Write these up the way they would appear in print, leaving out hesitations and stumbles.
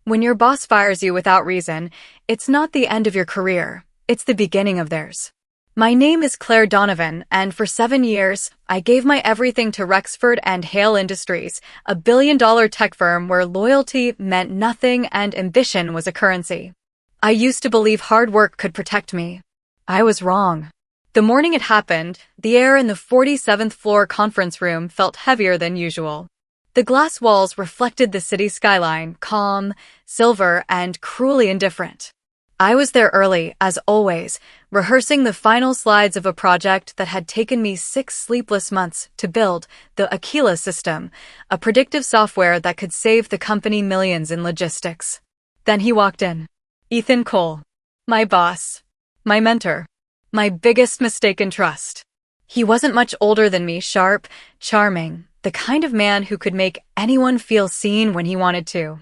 When your boss fires you without reason, it's not the end of your career, it's the beginning of theirs. My name is Claire Donovan, and for 7 years, I gave my everything to Rexford and Hale Industries, a billion-dollar tech firm where loyalty meant nothing and ambition was a currency. I used to believe hard work could protect me. I was wrong. The morning it happened, the air in the 47th floor conference room felt heavier than usual. The glass walls reflected the city skyline, calm, silver, and cruelly indifferent. I was there early, as always, rehearsing the final slides of a project that had taken me 6 sleepless months to build, the Aquila system, a predictive software that could save the company millions in logistics. Then he walked in. Ethan Cole. My boss. My mentor. My biggest mistake in trust. He wasn't much older than me, sharp, charming, the kind of man who could make anyone feel seen when he wanted to.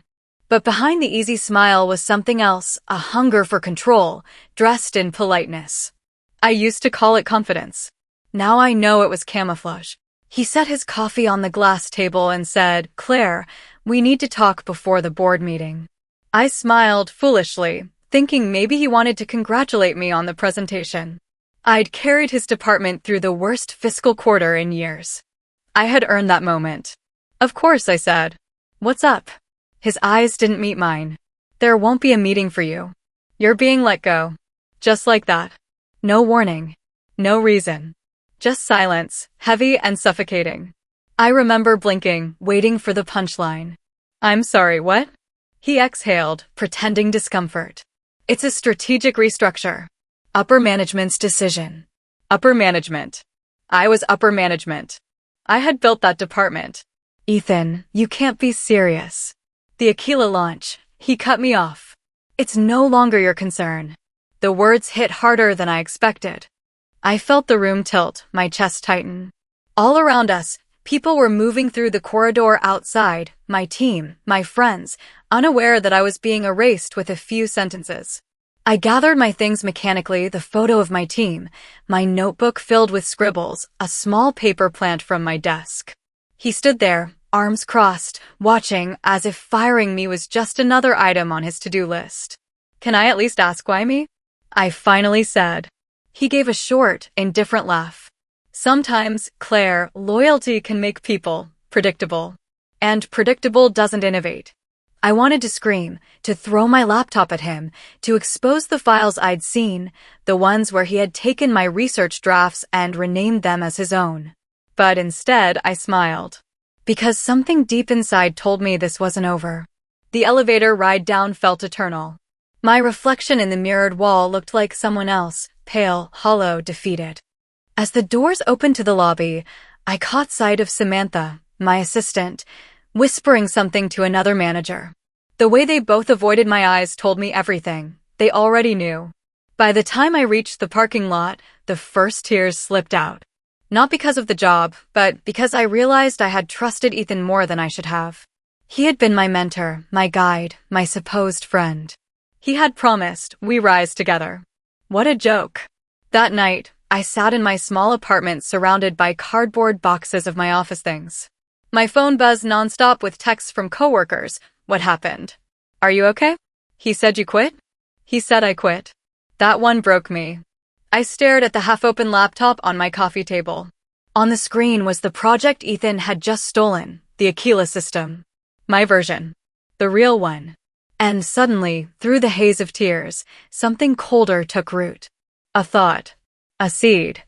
But behind the easy smile was something else, a hunger for control, dressed in politeness. I used to call it confidence. Now I know it was camouflage. He set his coffee on the glass table and said, "Claire, we need to talk before the board meeting." I smiled foolishly, thinking maybe he wanted to congratulate me on the presentation. I'd carried his department through the worst fiscal quarter in years. I had earned that moment. "Of course," I said. "What's up?" His eyes didn't meet mine. "There won't be a meeting for you. You're being let go." Just like that. No warning. No reason. Just silence, heavy and suffocating. I remember blinking, waiting for the punchline. "I'm sorry, what?" He exhaled, pretending discomfort. "It's a strategic restructure. Upper management's decision." Upper management. I was upper management. I had built that department. "Ethan, you can't be serious." "The Aquila launch." He cut me off. "It's no longer your concern." The words hit harder than I expected. I felt the room tilt, my chest tighten. All around us, people were moving through the corridor outside, my team, my friends, unaware that I was being erased with a few sentences. I gathered my things mechanically, the photo of my team, my notebook filled with scribbles, a small paper plant from my desk. He stood there, arms crossed, watching, as if firing me was just another item on his to-do list. "Can I at least ask why me?" I finally said. He gave a short, indifferent laugh. "Sometimes, Claire, loyalty can make people predictable. And predictable doesn't innovate." I wanted to scream, to throw my laptop at him, to expose the files I'd seen, the ones where he had taken my research drafts and renamed them as his own. But instead, I smiled. Because something deep inside told me this wasn't over. The elevator ride down felt eternal. My reflection in the mirrored wall looked like someone else, pale, hollow, defeated. As the doors opened to the lobby, I caught sight of Samantha, my assistant, whispering something to another manager. The way they both avoided my eyes told me everything. They already knew. By the time I reached the parking lot, the first tears slipped out. Not because of the job, but because I realized I had trusted Ethan more than I should have. He had been my mentor, my guide, my supposed friend. He had promised we rise together. What a joke. That night, I sat in my small apartment surrounded by cardboard boxes of my office things. My phone buzzed nonstop with texts from coworkers. "What happened? Are you okay?" "He said you quit?" "He said I quit." That one broke me. I stared at the half-open laptop on my coffee table. On the screen was the project Ethan had just stolen, the Aquila system. My version. The real one. And suddenly, through the haze of tears, something colder took root. A thought. A seed.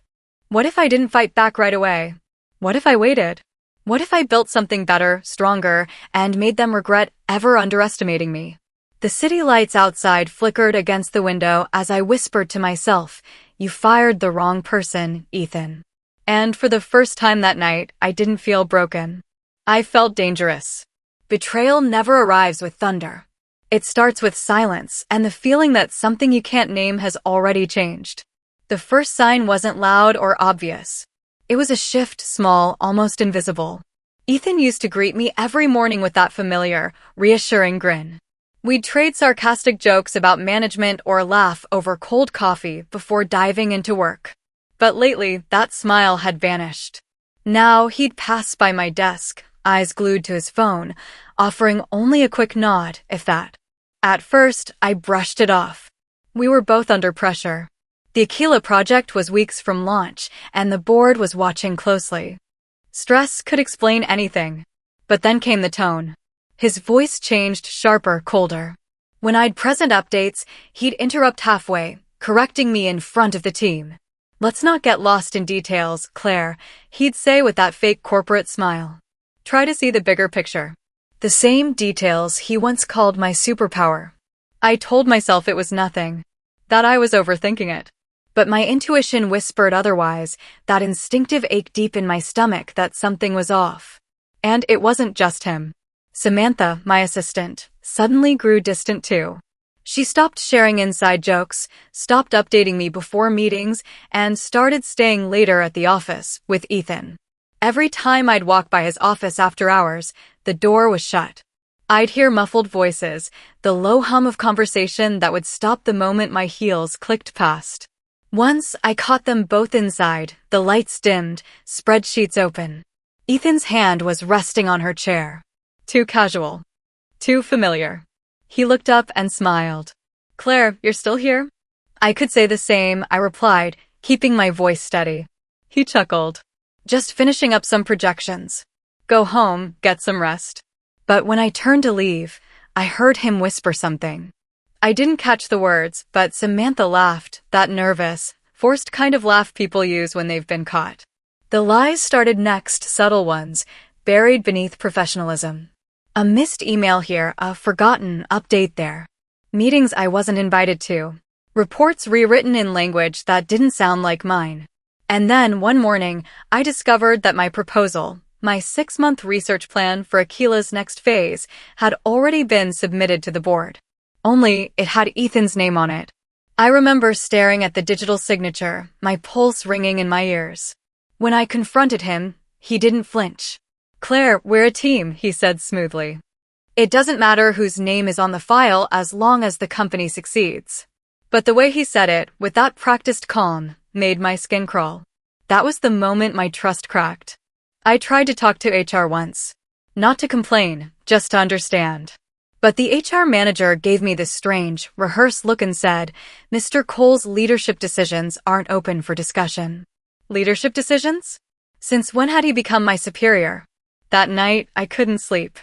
What if I didn't fight back right away? What if I waited? What if I built something better, stronger, and made them regret ever underestimating me? The city lights outside flickered against the window as I whispered to myself, "You fired the wrong person, Ethan." And for the first time that night, I didn't feel broken. I felt dangerous. Betrayal never arrives with thunder. It starts with silence and the feeling that something you can't name has already changed. The first sign wasn't loud or obvious. It was a shift, small, almost invisible. Ethan used to greet me every morning with that familiar, reassuring grin. We'd trade sarcastic jokes about management or laugh over cold coffee before diving into work. But lately, that smile had vanished. Now he'd pass by my desk, eyes glued to his phone, offering only a quick nod, if that. At first, I brushed it off. We were both under pressure. The Aquila project was weeks from launch, and the board was watching closely. Stress could explain anything. But then came the tone. His voice changed sharper, colder. When I'd present updates, he'd interrupt halfway, correcting me in front of the team. "Let's not get lost in details, Claire," he'd say with that fake corporate smile. "Try to see the bigger picture." The same details he once called my superpower. I told myself it was nothing, that I was overthinking it. But my intuition whispered otherwise, that instinctive ache deep in my stomach that something was off. And it wasn't just him. Samantha, my assistant, suddenly grew distant too. She stopped sharing inside jokes, stopped updating me before meetings, and started staying later at the office with Ethan. Every time I'd walk by his office after hours, the door was shut. I'd hear muffled voices, the low hum of conversation that would stop the moment my heels clicked past. Once I caught them both inside, the lights dimmed, spreadsheets open. Ethan's hand was resting on her chair. Too casual. Too familiar. He looked up and smiled. "Claire, you're still here?" I could say the same, I replied, keeping my voice steady. He chuckled. "Just finishing up some projections. Go home, get some rest." But when I turned to leave, I heard him whisper something. I didn't catch the words, but Samantha laughed, that nervous, forced kind of laugh people use when they've been caught. The lies started next, subtle ones, buried beneath professionalism. A missed email here, a forgotten update there. Meetings I wasn't invited to. Reports rewritten in language that didn't sound like mine. And then, one morning, I discovered that my proposal, my 6-month research plan for Aquila's next phase, had already been submitted to the board. Only, it had Ethan's name on it. I remember staring at the digital signature, my pulse ringing in my ears. When I confronted him, he didn't flinch. "Claire, we're a team," he said smoothly. "It doesn't matter whose name is on the file as long as the company succeeds." But the way he said it, with that practiced calm, made my skin crawl. That was the moment my trust cracked. I tried to talk to HR once. Not to complain, just to understand. But the HR manager gave me this strange, rehearsed look and said, "Mr. Cole's leadership decisions aren't open for discussion." Leadership decisions? Since when had he become my superior? That night, I couldn't sleep.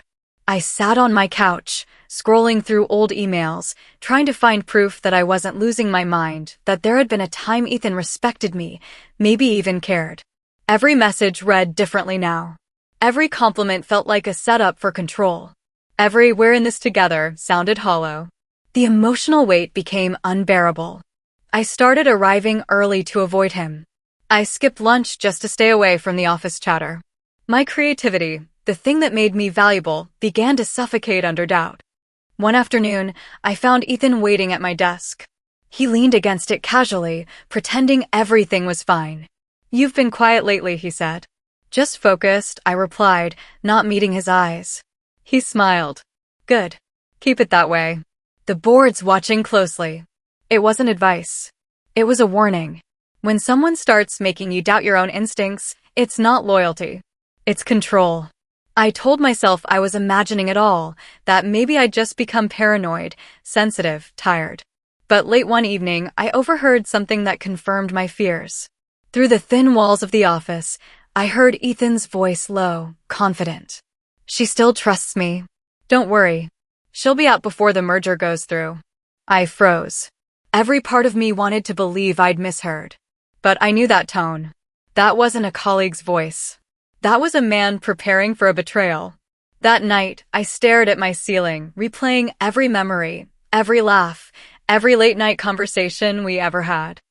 I sat on my couch, scrolling through old emails, trying to find proof that I wasn't losing my mind, that there had been a time Ethan respected me, maybe even cared. Every message read differently now. Every compliment felt like a setup for control. Every "we're in this together" sounded hollow. The emotional weight became unbearable. I started arriving early to avoid him. I skipped lunch just to stay away from the office chatter. My creativity, the thing that made me valuable, began to suffocate under doubt. One afternoon, I found Ethan waiting at my desk. He leaned against it casually, pretending everything was fine. "You've been quiet lately," he said. "Just focused," I replied, not meeting his eyes. He smiled. "Good. Keep it that way. The board's watching closely." It wasn't advice. It was a warning. When someone starts making you doubt your own instincts, it's not loyalty. It's control. I told myself I was imagining it all, that maybe I'd just become paranoid, sensitive, tired. But late one evening, I overheard something that confirmed my fears. Through the thin walls of the office, I heard Ethan's voice low, confident. "She still trusts me. Don't worry. She'll be out before the merger goes through." I froze. Every part of me wanted to believe I'd misheard. But I knew that tone. That wasn't a colleague's voice. That was a man preparing for a betrayal. That night, I stared at my ceiling, replaying every memory, every laugh, every late-night conversation we ever had.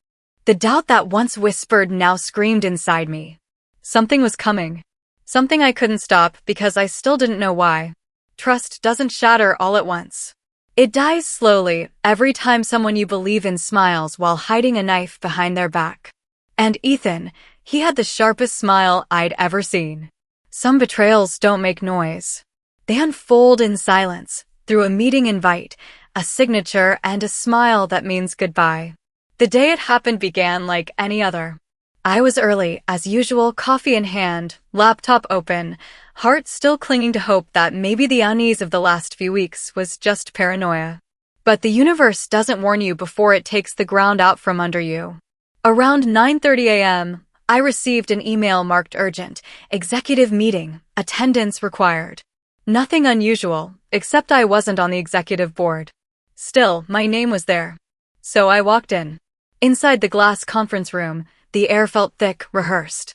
The doubt that once whispered now screamed inside me. Something was coming. Something I couldn't stop because I still didn't know why. Trust doesn't shatter all at once. It dies slowly every time someone you believe in smiles while hiding a knife behind their back. And Ethan, he had the sharpest smile I'd ever seen. Some betrayals don't make noise. They unfold in silence, through a meeting invite, a signature, and a smile that means goodbye. The day it happened began like any other. I was early, as usual, coffee in hand, laptop open, heart still clinging to hope that maybe the unease of the last few weeks was just paranoia. But the universe doesn't warn you before it takes the ground out from under you. Around 9:30 a.m., I received an email marked urgent, executive meeting, attendance required. Nothing unusual, except I wasn't on the executive board. Still, my name was there. So I walked in. Inside the glass conference room, the air felt thick, rehearsed.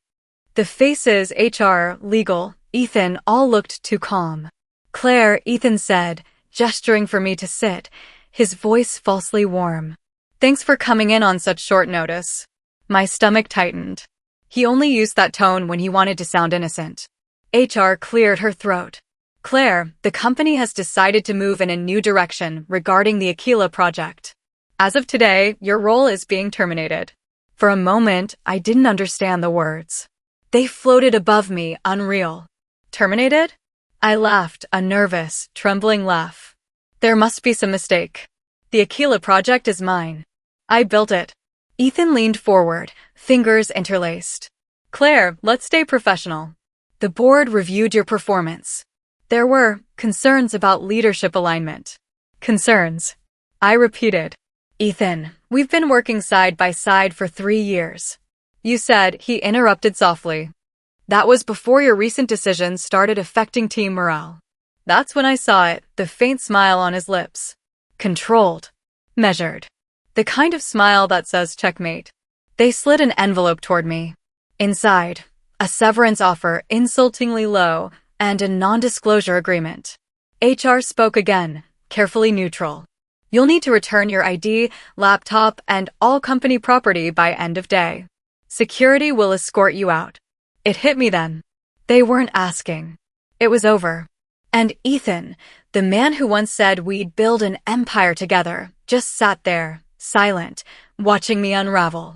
The faces, HR, legal, Ethan, all looked too calm. Claire, Ethan said, gesturing for me to sit, his voice falsely warm. Thanks for coming in on such short notice. My stomach tightened. He only used that tone when he wanted to sound innocent. HR cleared her throat. Claire, the company has decided to move in a new direction regarding the Aquila project. As of today, your role is being terminated. For a moment, I didn't understand the words. They floated above me, unreal. Terminated? I laughed, a nervous, trembling laugh. There must be some mistake. The Aquila project is mine. I built it. Ethan leaned forward, fingers interlaced. Claire, let's stay professional. The board reviewed your performance. There were concerns about leadership alignment. Concerns. I repeated. Ethan, we've been working side by side for 3 years. You said, he interrupted softly. That was before your recent decisions started affecting team morale. That's when I saw it, the faint smile on his lips. Controlled. Measured. The kind of smile that says checkmate. They slid an envelope toward me. Inside, a severance offer insultingly low and a non-disclosure agreement. HR spoke again, carefully neutral. You'll need to return your ID, laptop, and all company property by end of day. Security will escort you out. It hit me then. They weren't asking. It was over. And Ethan, the man who once said we'd build an empire together, just sat there, silent, watching me unravel.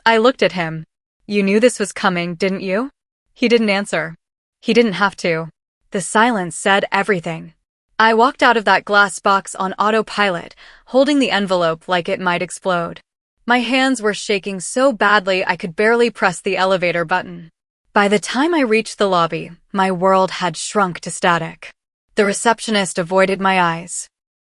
I looked at him. You knew this was coming, didn't you? He didn't answer. He didn't have to. The silence said everything. I walked out of that glass box on autopilot, holding the envelope like it might explode. My hands were shaking so badly I could barely press the elevator button. By the time I reached the lobby, my world had shrunk to static. The receptionist avoided my eyes.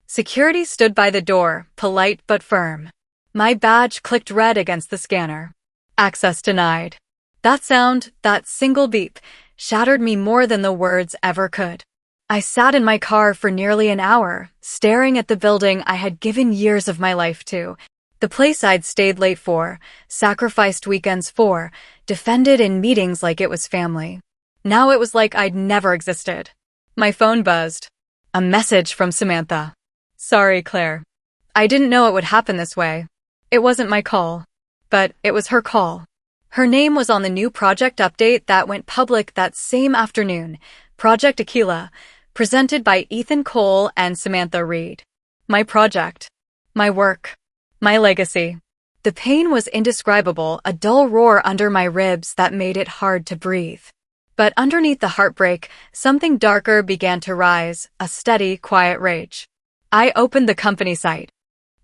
Security stood by the door, polite but firm. My badge clicked red against the scanner. Access denied. That sound, that single beep, shattered me more than the words ever could. I sat in my car for nearly an hour, staring at the building I had given years of my life to, the place I'd stayed late for, sacrificed weekends for, defended in meetings like it was family. Now it was like I'd never existed. My phone buzzed. A message from Samantha. Sorry, Claire. I didn't know it would happen this way. It wasn't my call. But it was her call. Her name was on the new project update that went public that same afternoon, Project Aquila, presented by Ethan Cole and Samantha Reed. My project. My work. My legacy. The pain was indescribable, a dull roar under my ribs that made it hard to breathe. But underneath the heartbreak, something darker began to rise, a steady, quiet rage. I opened the company site.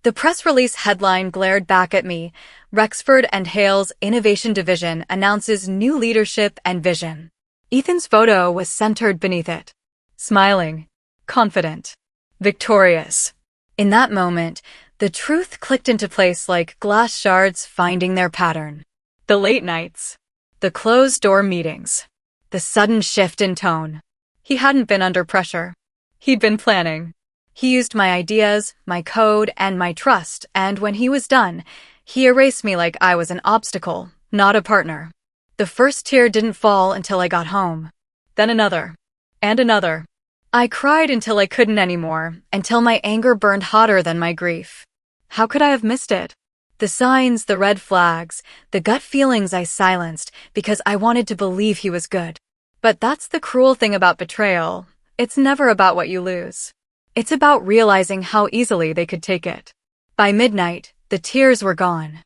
The press release headline glared back at me. Rexford and Hale's Innovation Division announces new leadership and vision. Ethan's photo was centered beneath it. Smiling. Confident. Victorious. In that moment, the truth clicked into place like glass shards finding their pattern. The late nights. The closed-door meetings. The sudden shift in tone. He hadn't been under pressure. He'd been planning. He used my ideas, my code, and my trust, and when he was done, he erased me like I was an obstacle, not a partner. The first tear didn't fall until I got home. Then another. And another. I cried until I couldn't anymore, until my anger burned hotter than my grief. How could I have missed it? The signs, the red flags, the gut feelings I silenced because I wanted to believe he was good. But that's the cruel thing about betrayal. It's never about what you lose. It's about realizing how easily they could take it. By midnight, the tears were gone.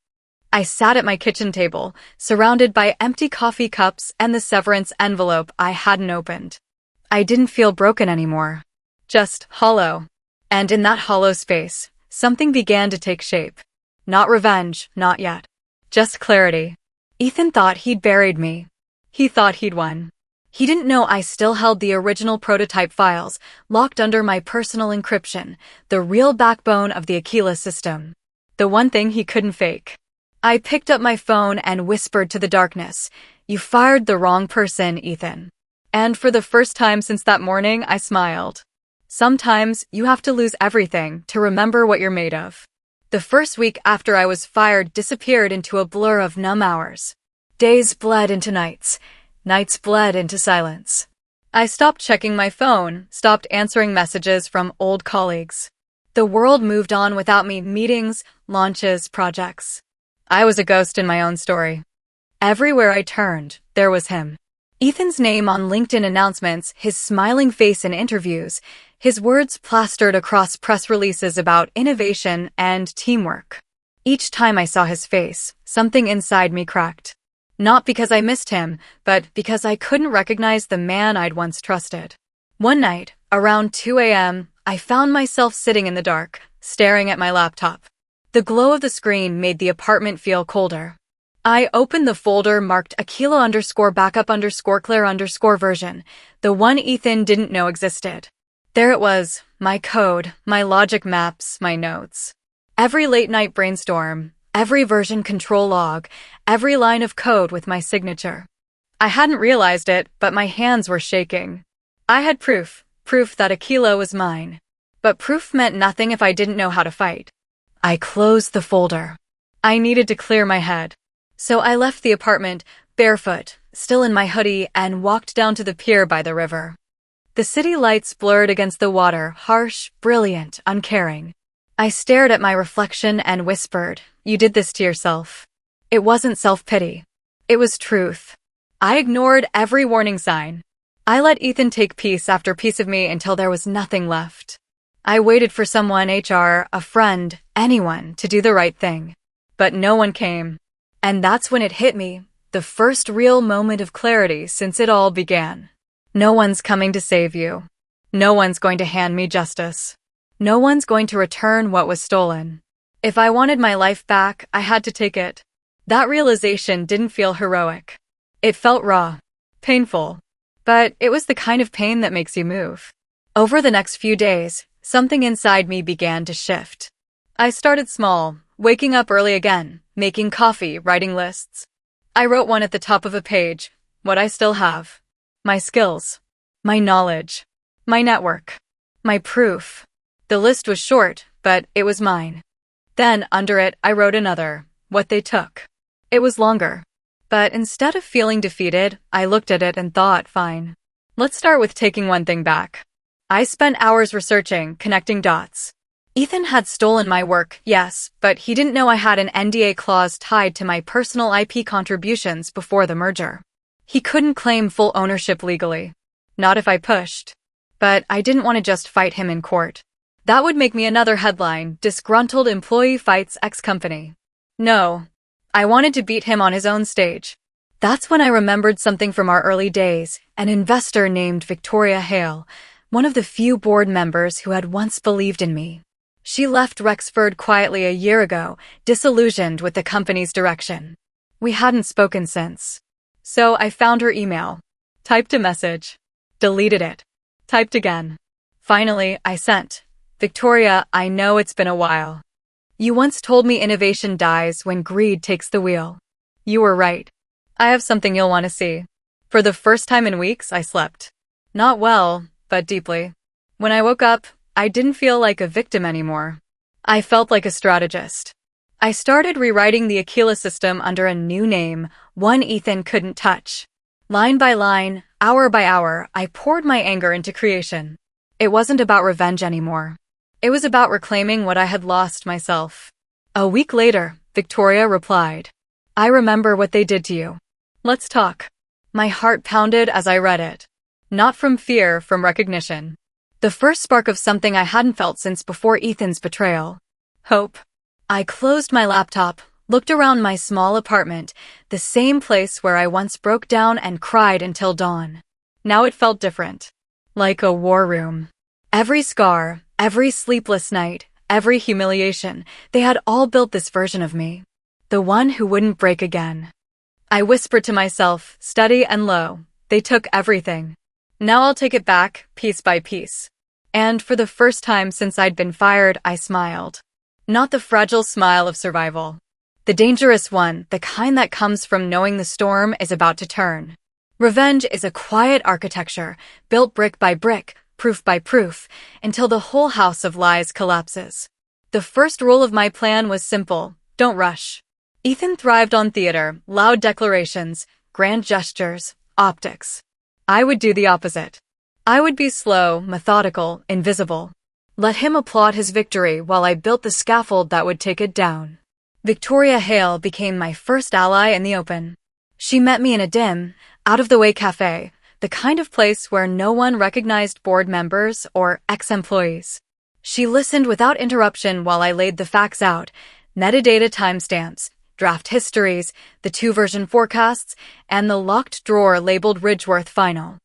I sat at my kitchen table, surrounded by empty coffee cups and the severance envelope I hadn't opened. I didn't feel broken anymore. Just hollow. And in that hollow space, something began to take shape. Not revenge, not yet. Just clarity. Ethan thought he'd buried me. He thought he'd won. He didn't know I still held the original prototype files, locked under my personal encryption, the real backbone of the Aquila system. The one thing he couldn't fake. I picked up my phone and whispered to the darkness, "You fired the wrong person, Ethan." And for the first time since that morning, I smiled. Sometimes you have to lose everything to remember what you're made of. The first week after I was fired disappeared into a blur of numb hours. Days bled into nights. Nights bled into silence. I stopped checking my phone, stopped answering messages from old colleagues. The world moved on without me, meetings, launches, projects. I was a ghost in my own story. Everywhere I turned, there was him. Ethan's name on LinkedIn announcements, his smiling face in interviews, his words plastered across press releases about innovation and teamwork. Each time I saw his face, something inside me cracked. Not because I missed him, but because I couldn't recognize the man I'd once trusted. One night, around 2 a.m., I found myself sitting in the dark, staring at my laptop. The glow of the screen made the apartment feel colder. I opened the folder marked Aquila_backup_Claire_version, the one Ethan didn't know existed. There it was, my code, my logic maps, my notes. Every late-night brainstorm, every version control log, every line of code with my signature. I hadn't realized it, but my hands were shaking. I had proof that Aquila was mine. But proof meant nothing if I didn't know how to fight. I closed the folder. I needed to clear my head. So I left the apartment, barefoot, still in my hoodie, and walked down to the pier by the river. The city lights blurred against the water, harsh, brilliant, uncaring. I stared at my reflection and whispered, "You did this to yourself." It wasn't self-pity. It was truth. I ignored every warning sign. I let Ethan take piece after piece of me until there was nothing left. I waited for someone, HR, a friend, anyone, to do the right thing. But no one came. And that's when it hit me, the first real moment of clarity since it all began. No one's coming to save you. No one's going to hand me justice. No one's going to return what was stolen. If I wanted my life back, I had to take it. That realization didn't feel heroic. It felt raw, painful. But it was the kind of pain that makes you move. Over the next few days, something inside me began to shift. I started small, waking up early again, making coffee, writing lists. I wrote one at the top of a page, what I still have. My skills, my knowledge, my network, my proof. The list was short, but it was mine. Then, under it, I wrote another, what they took. It was longer. But instead of feeling defeated, I looked at it and thought, fine. Let's start with taking one thing back. I spent hours researching, connecting dots. Ethan had stolen my work, yes, but he didn't know I had an NDA clause tied to my personal IP contributions before the merger. He couldn't claim full ownership legally. Not if I pushed. But I didn't want to just fight him in court. That would make me another headline, disgruntled employee fights ex-company. No. I wanted to beat him on his own stage. That's when I remembered something from our early days, an investor named Victoria Hale, one of the few board members who had once believed in me. She left Rexford quietly a year ago, disillusioned with the company's direction. We hadn't spoken since. So I found her email, typed a message, deleted it, typed again. Finally, I sent, "Victoria, I know it's been a while. You once told me innovation dies when greed takes the wheel. You were right. I have something you'll want to see." For the first time in weeks, I slept. Not well, but deeply. When I woke up, I didn't feel like a victim anymore. I felt like a strategist. I started rewriting the Aquila system under a new name, one Ethan couldn't touch. Line by line, hour by hour, I poured my anger into creation. It wasn't about revenge anymore. It was about reclaiming what I had lost myself. A week later, Victoria replied, "I remember what they did to you. Let's talk." My heart pounded as I read it. Not from fear, from recognition. The first spark of something I hadn't felt since before Ethan's betrayal. Hope. I closed my laptop, looked around my small apartment, the same place where I once broke down and cried until dawn. Now it felt different. Like a war room. Every scar, every sleepless night, every humiliation, they had all built this version of me. The one who wouldn't break again. I whispered to myself, steady and low, They took everything. Now I'll take it back, piece by piece. And for the first time since I'd been fired, I smiled. Not the fragile smile of survival. The dangerous one, the kind that comes from knowing the storm is about to turn. Revenge is a quiet architecture, built brick by brick, proof by proof, until the whole house of lies collapses. The first rule of my plan was simple: don't rush. Ethan thrived on theater, loud declarations, grand gestures, optics. I would do the opposite. I would be slow, methodical, invisible. Let him applaud his victory while I built the scaffold that would take it down. Victoria Hale became my first ally in the open. She met me in a dim, out-of-the-way cafe, the kind of place where no one recognized board members or ex-employees. She listened without interruption while I laid the facts out: metadata timestamps, draft histories, the 2-version forecasts, and the locked drawer labeled Ridgeworth Final.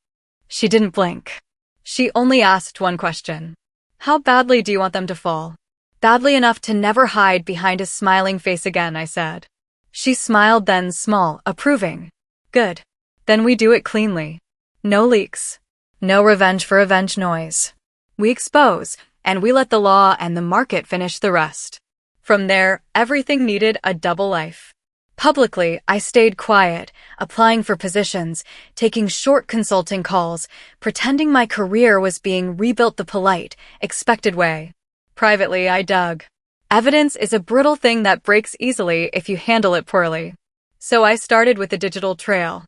She didn't blink. She only asked one question. How badly do you want them to fall? Badly enough to never hide behind a smiling face again, I said. She smiled, then small, approving. Good. Then we do it cleanly. No leaks. No revenge for revenge noise. We expose, and we let the law and the market finish the rest. From there, everything needed a double life. Publicly, I stayed quiet, applying for positions, taking short consulting calls, pretending my career was being rebuilt the polite, expected way. Privately, I dug. Evidence is a brittle thing that breaks easily if you handle it poorly. So I started with the digital trail.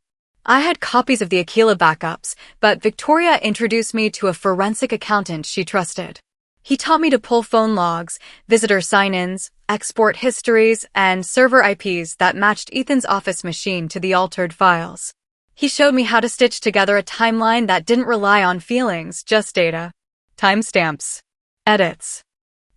I had copies of the Aquila backups, but Victoria introduced me to a forensic accountant she trusted. He taught me to pull phone logs, visitor sign-ins, export histories, and server IPs that matched Ethan's office machine to the altered files. He showed me how to stitch together a timeline that didn't rely on feelings, just data. Timestamps. Edits.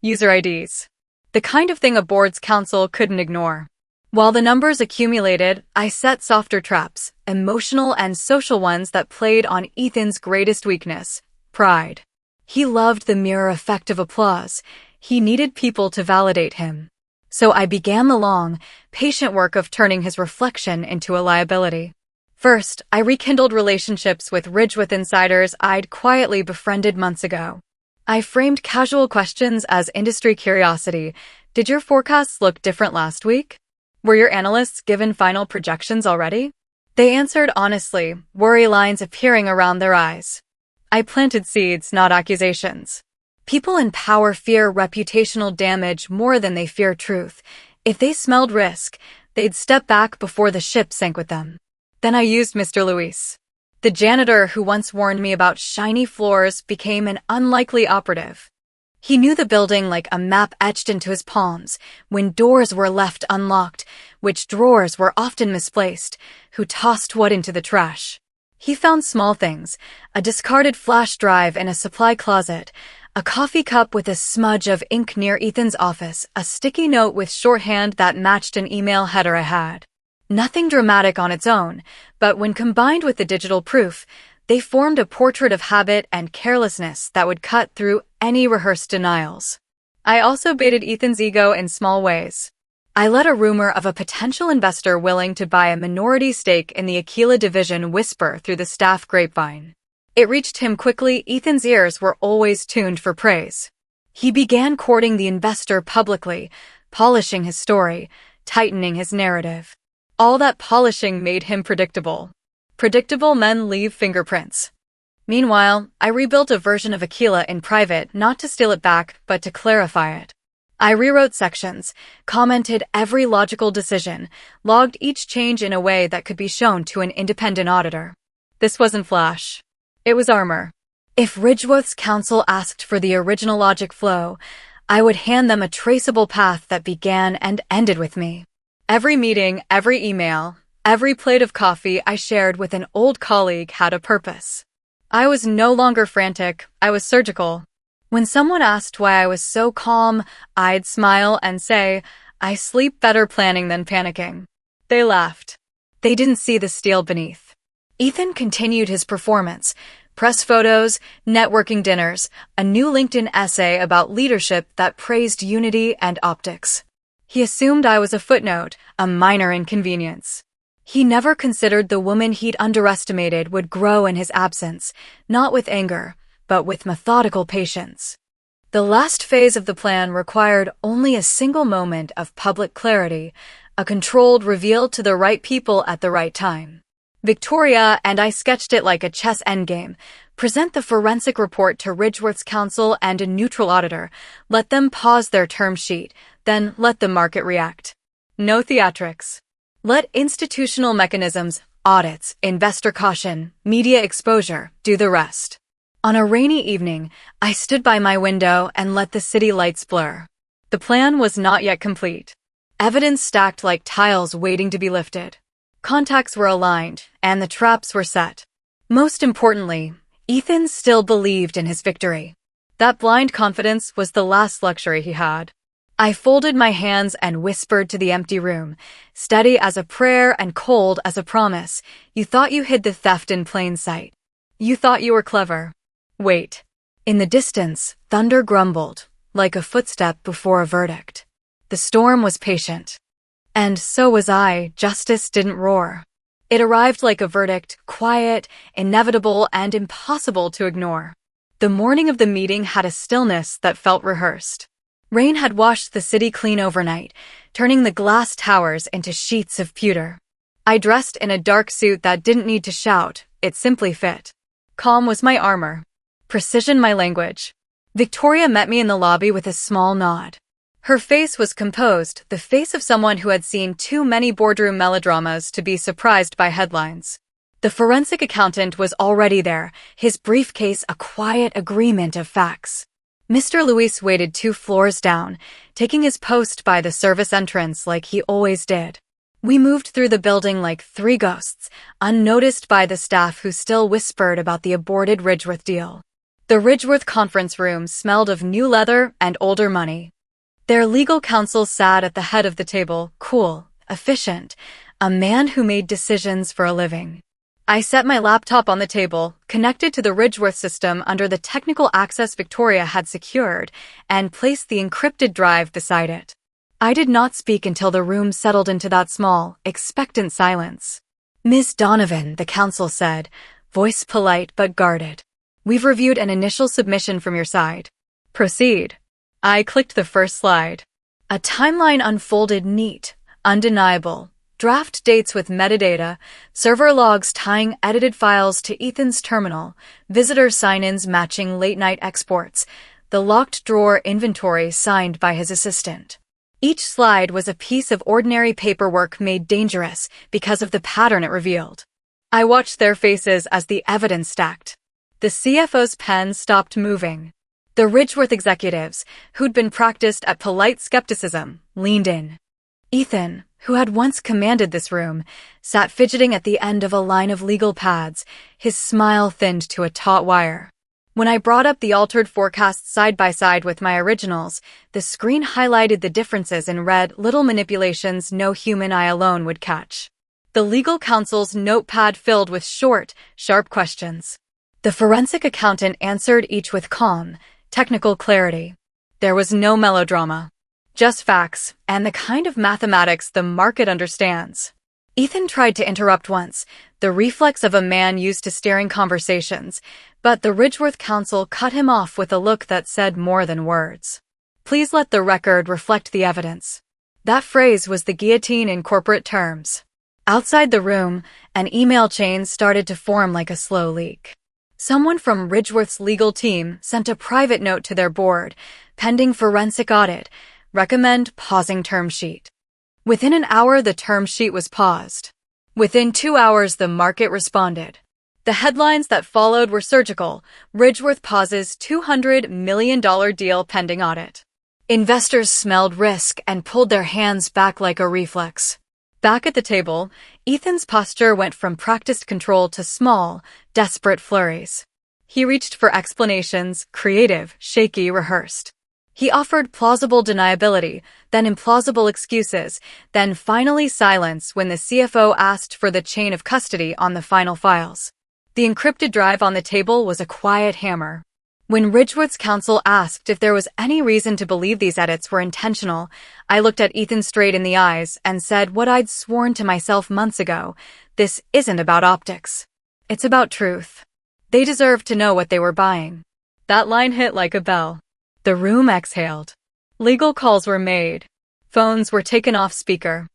User IDs. The kind of thing a board's counsel couldn't ignore. While the numbers accumulated, I set softer traps, emotional and social ones that played on Ethan's greatest weakness: pride. He loved the mirror effect of applause. He needed people to validate him. So I began the long, patient work of turning his reflection into a liability. First, I rekindled relationships with Ridgeworth insiders I'd quietly befriended months ago. I framed casual questions as industry curiosity. Did your forecasts look different last week? Were your analysts given final projections already? They answered honestly, worry lines appearing around their eyes. I planted seeds, not accusations. People in power fear reputational damage more than they fear truth. If they smelled risk, they'd step back before the ship sank with them. Then I used Mr. Luis. The janitor who once warned me about shiny floors became an unlikely operative. He knew the building like a map etched into his palms, when doors were left unlocked, which drawers were often misplaced, who tossed wood into the trash. He found small things: a discarded flash drive in a supply closet, a coffee cup with a smudge of ink near Ethan's office, a sticky note with shorthand that matched an email header I had. Nothing dramatic on its own, but when combined with the digital proof, they formed a portrait of habit and carelessness that would cut through any rehearsed denials. I also baited Ethan's ego in small ways. I let a rumor of a potential investor willing to buy a minority stake in the Aquila division whisper through the staff grapevine. It reached him quickly. Ethan's ears were always tuned for praise. He began courting the investor publicly, polishing his story, tightening his narrative. All that polishing made him predictable. Predictable men leave fingerprints. Meanwhile, I rebuilt a version of Aquila in private, not to steal it back, but to clarify it. I rewrote sections, commented every logical decision, logged each change in a way that could be shown to an independent auditor. This wasn't flash. It was armor. If Ridgeworth's counsel asked for the original logic flow, I would hand them a traceable path that began and ended with me. Every meeting, every email, every plate of coffee I shared with an old colleague had a purpose. I was no longer frantic, I was surgical. When someone asked why I was so calm, I'd smile and say, I sleep better planning than panicking. They laughed. They didn't see the steel beneath. Ethan continued his performance. Press photos, networking dinners, a new LinkedIn essay about leadership that praised unity and optics. He assumed I was a footnote, a minor inconvenience. He never considered the woman he'd underestimated would grow in his absence, not with anger, but with methodical patience. The last phase of the plan required only a single moment of public clarity, a controlled reveal to the right people at the right time. Victoria and I sketched it like a chess endgame. Present the forensic report to Ridgeworth's counsel and a neutral auditor. Let them pause their term sheet, then let the market react. No theatrics. Let institutional mechanisms, audits, investor caution, media exposure, do the rest. On a rainy evening, I stood by my window and let the city lights blur. The plan was not yet complete. Evidence stacked like tiles waiting to be lifted. Contacts were aligned, and the traps were set. Most importantly, Ethan still believed in his victory. That blind confidence was the last luxury he had. I folded my hands and whispered to the empty room, steady as a prayer and cold as a promise. You thought you hid the theft in plain sight. You thought you were clever. Wait. In the distance, thunder grumbled, like a footstep before a verdict. The storm was patient. And so was I. Justice didn't roar. It arrived like a verdict, quiet, inevitable, and impossible to ignore. The morning of the meeting had a stillness that felt rehearsed. Rain had washed the city clean overnight, turning the glass towers into sheets of pewter. I dressed in a dark suit that didn't need to shout, it simply fit. Calm was my armor. Precision my language. Victoria met me in the lobby with a small nod. Her face was composed, the face of someone who had seen too many boardroom melodramas to be surprised by headlines. The forensic accountant was already there, his briefcase a quiet agreement of facts. Mr. Luis waited 2 floors down, taking his post by the service entrance like he always did. We moved through the building like 3 ghosts, unnoticed by the staff who still whispered about the aborted Ridgeworth deal. The Ridgeworth conference room smelled of new leather and older money. Their legal counsel sat at the head of the table, cool, efficient, a man who made decisions for a living. I set my laptop on the table, connected to the Ridgeworth system under the technical access Victoria had secured, and placed the encrypted drive beside it. I did not speak until the room settled into that small, expectant silence. Ms. Donovan, the counsel said, voice polite but guarded. We've reviewed an initial submission from your side. Proceed. I clicked the first slide. A timeline unfolded neat, undeniable. Draft dates with metadata, server logs tying edited files to Ethan's terminal, visitor sign-ins matching late-night exports, the locked drawer inventory signed by his assistant. Each slide was a piece of ordinary paperwork made dangerous because of the pattern it revealed. I watched their faces as the evidence stacked. The CFO's pen stopped moving. The Ridgeworth executives, who'd been practiced at polite skepticism, leaned in. Ethan, who had once commanded this room, sat fidgeting at the end of a line of legal pads, his smile thinned to a taut wire. When I brought up the altered forecasts side by side with my originals, the screen highlighted the differences in red, little manipulations no human eye alone would catch. The legal counsel's notepad filled with short, sharp questions. The forensic accountant answered each with calm, technical clarity. There was no melodrama. Just facts, and the kind of mathematics the market understands. Ethan tried to interrupt once, the reflex of a man used to steering conversations, but the Ridgeworth counsel cut him off with a look that said more than words. Please let the record reflect the evidence. That phrase was the guillotine in corporate terms. Outside the room, an email chain started to form like a slow leak. Someone from Ridgeworth's legal team sent a private note to their board, pending forensic audit. Recommend pausing term sheet. Within an hour, the term sheet was paused. Within 2 hours, the market responded. The headlines that followed were surgical. Ridgeworth pauses $200 million deal pending audit. Investors smelled risk and pulled their hands back like a reflex. Back at the table, Ethan's posture went from practiced control to small, desperate flurries. He reached for explanations, creative, shaky, rehearsed. He offered plausible deniability, then implausible excuses, then finally silence when the CFO asked for the chain of custody on the final files. The encrypted drive on the table was a quiet hammer. When Ridgewood's counsel asked if there was any reason to believe these edits were intentional, I looked at Ethan straight in the eyes and said what I'd sworn to myself months ago. This isn't about optics. It's about truth. They deserved to know what they were buying. That line hit like a bell. The room exhaled. Legal calls were made. Phones were taken off speaker.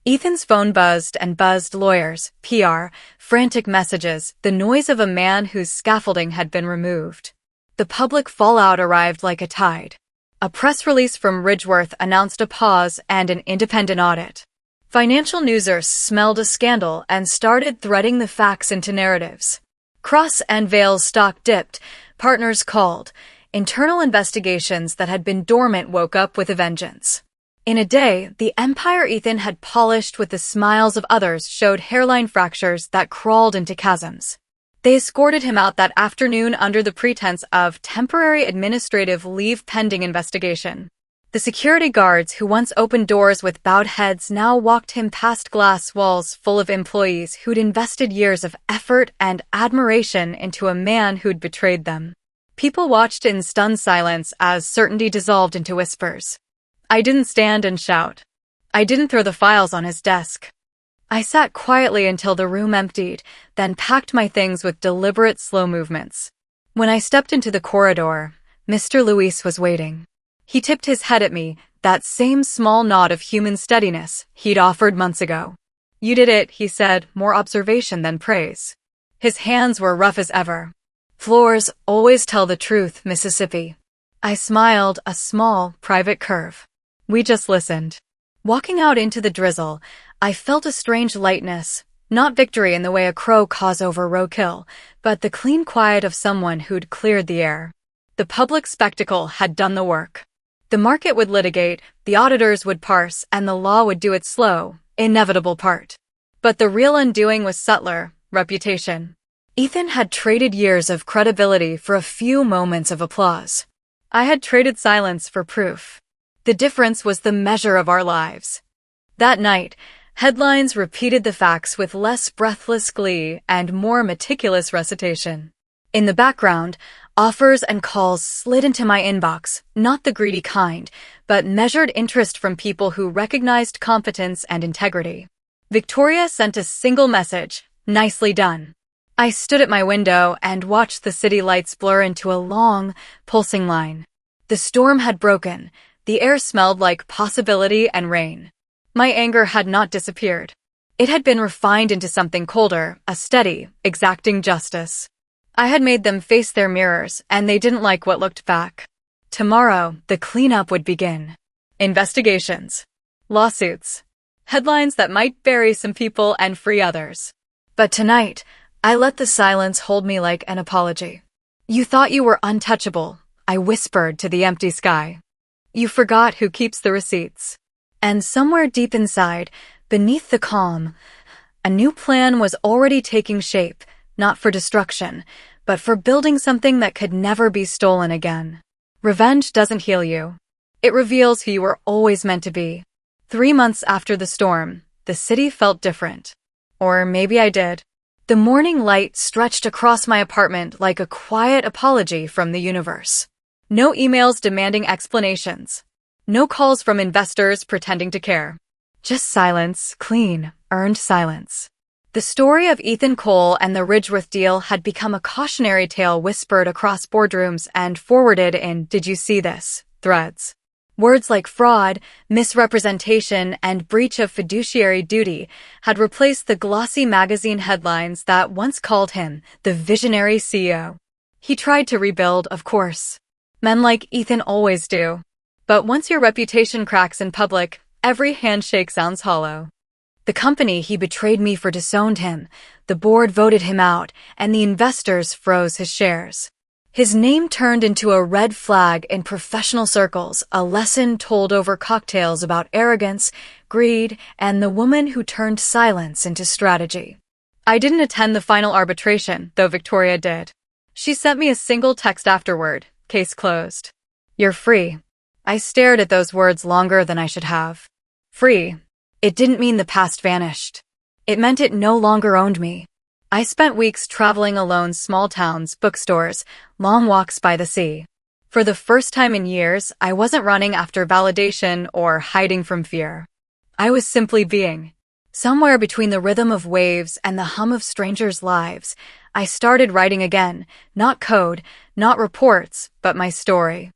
Ethan's phone buzzed and buzzed. Lawyers, PR, frantic messages, the noise of a man whose scaffolding had been removed. The public fallout arrived like a tide. A press release from Ridgeworth announced a pause and an independent audit. Financial newsers smelled a scandal and started threading the facts into narratives. Cross and Vale's stock dipped, partners called. Internal investigations that had been dormant woke up with a vengeance. In a day, the empire Ethan had polished with the smiles of others showed hairline fractures that crawled into chasms. They escorted him out that afternoon under the pretense of temporary administrative leave pending investigation. The security guards who once opened doors with bowed heads now walked him past glass walls full of employees who'd invested years of effort and admiration into a man who'd betrayed them. People watched in stunned silence as certainty dissolved into whispers. I didn't stand and shout. I didn't throw the files on his desk. I sat quietly until the room emptied, then packed my things with deliberate, slow movements. When I stepped into the corridor, Mr. Luis was waiting. He tipped his head at me, that same small nod of human steadiness he'd offered months ago. You did it, he said, more observation than praise. His hands were rough as ever. Floors always tell the truth, Mississippi. I smiled, a small, private curve. We just listened. Walking out into the drizzle, I felt a strange lightness, not victory in the way a crow caws over roadkill, but the clean quiet of someone who'd cleared the air. The public spectacle had done the work. The market would litigate, the auditors would parse, and the law would do its slow, inevitable part. But the real undoing was subtler: reputation. Ethan had traded years of credibility for a few moments of applause. I had traded silence for proof. The difference was the measure of our lives. That night, headlines repeated the facts with less breathless glee and more meticulous recitation. In the background, offers and calls slid into my inbox, not the greedy kind, but measured interest from people who recognized competence and integrity. Victoria sent a single message: nicely done. I stood at my window and watched the city lights blur into a long, pulsing line. The storm had broken. The air smelled like possibility and rain. My anger had not disappeared. It had been refined into something colder, a steady, exacting justice. I had made them face their mirrors, and they didn't like what looked back. Tomorrow, the cleanup would begin. Investigations. Lawsuits. Headlines that might bury some people and free others. But tonight, I let the silence hold me like an apology. You thought you were untouchable, I whispered to the empty sky. You forgot who keeps the receipts. And somewhere deep inside, beneath the calm, a new plan was already taking shape, not for destruction, but for building something that could never be stolen again. Revenge doesn't heal you. It reveals who you were always meant to be. 3 months after the storm, the city felt different. Or maybe I did. The morning light stretched across my apartment like a quiet apology from the universe. No emails demanding explanations. No calls from investors pretending to care. Just silence, clean, earned silence. The story of Ethan Cole and the Ridgeworth deal had become a cautionary tale whispered across boardrooms and forwarded in "Did you see this?" threads. Words like fraud, misrepresentation, and breach of fiduciary duty had replaced the glossy magazine headlines that once called him the visionary CEO. He tried to rebuild, of course. Men like Ethan always do. But once your reputation cracks in public, every handshake sounds hollow. The company he betrayed me for disowned him, the board voted him out, and the investors froze his shares. His name turned into a red flag in professional circles, a lesson told over cocktails about arrogance, greed, and the woman who turned silence into strategy. I didn't attend the final arbitration, though Victoria did. She sent me a single text afterward: case closed. You're free. I stared at those words longer than I should have. Free. It didn't mean the past vanished. It meant it no longer owned me. I spent weeks traveling alone, small towns, bookstores, long walks by the sea. For the first time in years, I wasn't running after validation or hiding from fear. I was simply being. Somewhere between the rhythm of waves and the hum of strangers' lives, I started writing again, not code, not reports, but my story.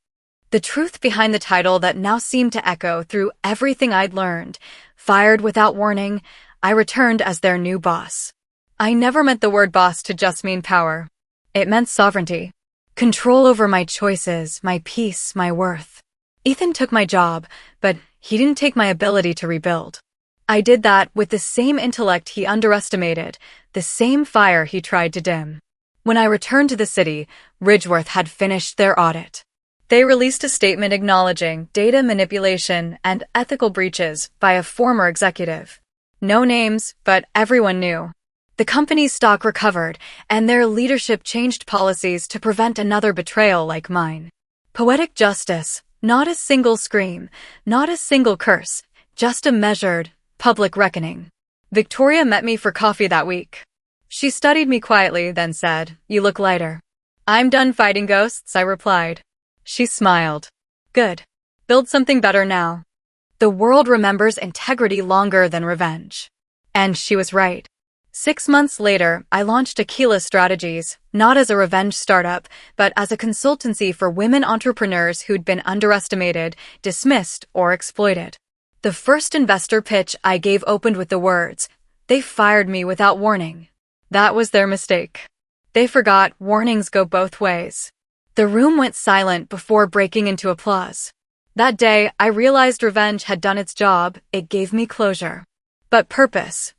The truth behind the title that now seemed to echo through everything I'd learned. Fired without warning, I returned as their new boss. I never meant the word boss to just mean power. It meant sovereignty. Control over my choices, my peace, my worth. Ethan took my job, but he didn't take my ability to rebuild. I did that with the same intellect he underestimated, the same fire he tried to dim. When I returned to the city, Ridgeworth had finished their audit. They released a statement acknowledging data manipulation and ethical breaches by a former executive. No names, but everyone knew. The company's stock recovered, and their leadership changed policies to prevent another betrayal like mine. Poetic justice, not a single scream, not a single curse, just a measured, public reckoning. Victoria met me for coffee that week. She studied me quietly, then said, "You look lighter." "I'm done fighting ghosts," I replied. She smiled. "Good. Build something better now." The world remembers integrity longer than revenge. And she was right. 6 months later, I launched Aquila Strategies, not as a revenge startup, but as a consultancy for women entrepreneurs who'd been underestimated, dismissed, or exploited. The first investor pitch I gave opened with the words, "They fired me without warning." That was their mistake. They forgot warnings go both ways. The room went silent before breaking into applause. That day, I realized revenge had done its job. It gave me closure. But purpose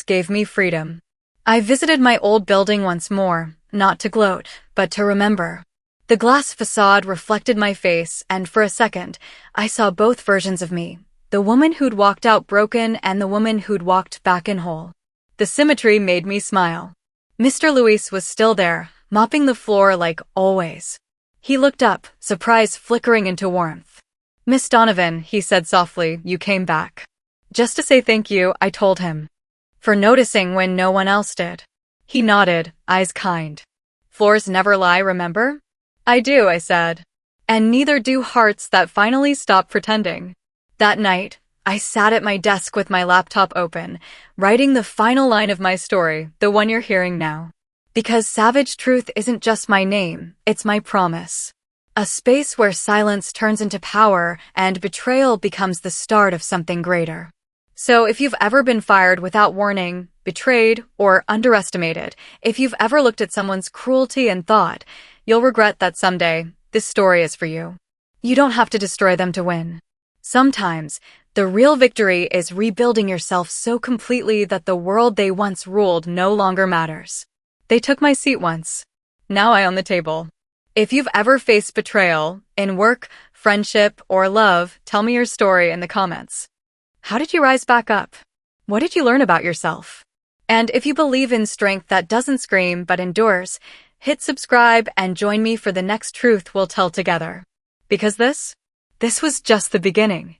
gave me freedom. I visited my old building once more, not to gloat, but to remember. The glass facade reflected my face, and for a second, I saw both versions of me. The woman who'd walked out broken and the woman who'd walked back in whole. The symmetry made me smile. Mr. Luis was still there, mopping the floor like always. He looked up, surprise flickering into warmth. "Miss Donovan," he said softly, "you came back." "Just to say thank you," I told him. "For noticing when no one else did." He nodded, eyes kind. "Floors never lie, remember?" "I do," I said. "And neither do hearts that finally stop pretending." That night, I sat at my desk with my laptop open, writing the final line of my story, the one you're hearing now. Because Savage Truth isn't just my name, it's my promise. A space where silence turns into power and betrayal becomes the start of something greater. So if you've ever been fired without warning, betrayed, or underestimated, if you've ever looked at someone's cruelty and thought, you'll regret that someday, this story is for you. You don't have to destroy them to win. Sometimes, the real victory is rebuilding yourself so completely that the world they once ruled no longer matters. They took my seat once. Now I own the table. If you've ever faced betrayal, in work, friendship, or love, tell me your story in the comments. How did you rise back up? What did you learn about yourself? And if you believe in strength that doesn't scream but endures, hit subscribe and join me for the next truth we'll tell together. Because this was just the beginning.